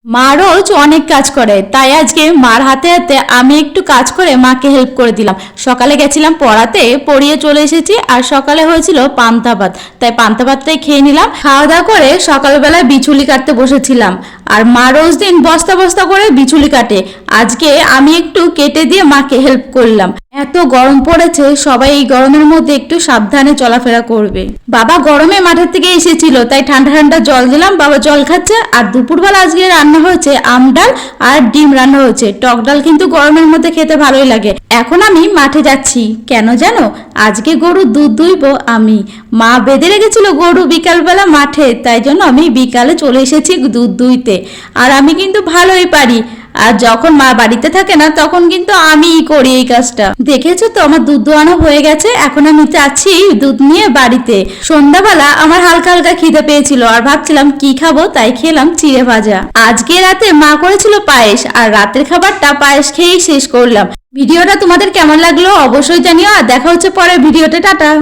মা রোজ অনেক কাজ করে, তাই আজকে মার হাতে হাতে আমি একটু কাজ করে মাকে হেল্প করে দিলাম। সকালে গেছিলাম পড়াতে, পড়িয়ে চলে এসেছি, আর সকালে হয়েছিল পান্তা ভাত, তাই পান্তা ভাতটাই খেয়ে নিলাম। খাওয়া দাওয়া করে সকালবেলায় বিচুলি কাটতে বসেছিলাম, আর মা রোজ দিন বস্তা বস্তা করে বিচুলি কাটে। আজকে আমি একটু কেটে দিয়ে মাকে হেল্প করলাম। এত গরম পড়েছে, সবাই এই গরমের মধ্যে একটু সাবধানে চলাফেরা করবে। বাবা গরমে মাঠের থেকে এসেছিল, তাই ঠান্ডা ঠান্ডা জল দিলাম, বাবা জল খাচ্ছে। আর দুপুরবেলা আজকে রান্না হয়েছে আম ডাল আর ডিম রান্না হয়েছে। টক ডাল কিন্তু গরমের মধ্যে খেতে ভালোই লাগে। এখন আমি মাঠে যাচ্ছি, কেন জানো? আজকে গরুর দুধ দুইবো আমি। মা বেঁধে রেখেছিল গরু বিকালবেলা মাঠে, তাই জন্য আমি বিকালে চলে এসেছি দুধ দুইতে। আর আমি কিন্তু ভালোই পারি, আর যখন মা বাড়িতে থাকে না তখন কিন্তু আমিই করি এই কাজটা। দেখেছো তো আমার দুধ দোয়ানো হয়ে গেছে, এখন আমি যাচ্ছি দুধ নিয়ে বাড়িতে। সন্ধ্যাবেলা আমার হালকা হালকা খিদে পেয়েছিল, আর ভাবছিলাম কি খাবো, তাই খেলাম চিড়ে ভাজা। আজকে রাতে মা করেছিল পায়েস, আর রাতের খাবারটা পায়েস খেয়েই শেষ করলাম। ভিডিওটা তোমাদের কেমন লাগলো অবশ্যই জানিও, আর দেখা হচ্ছে পরের ভিডিওতে। টাটা।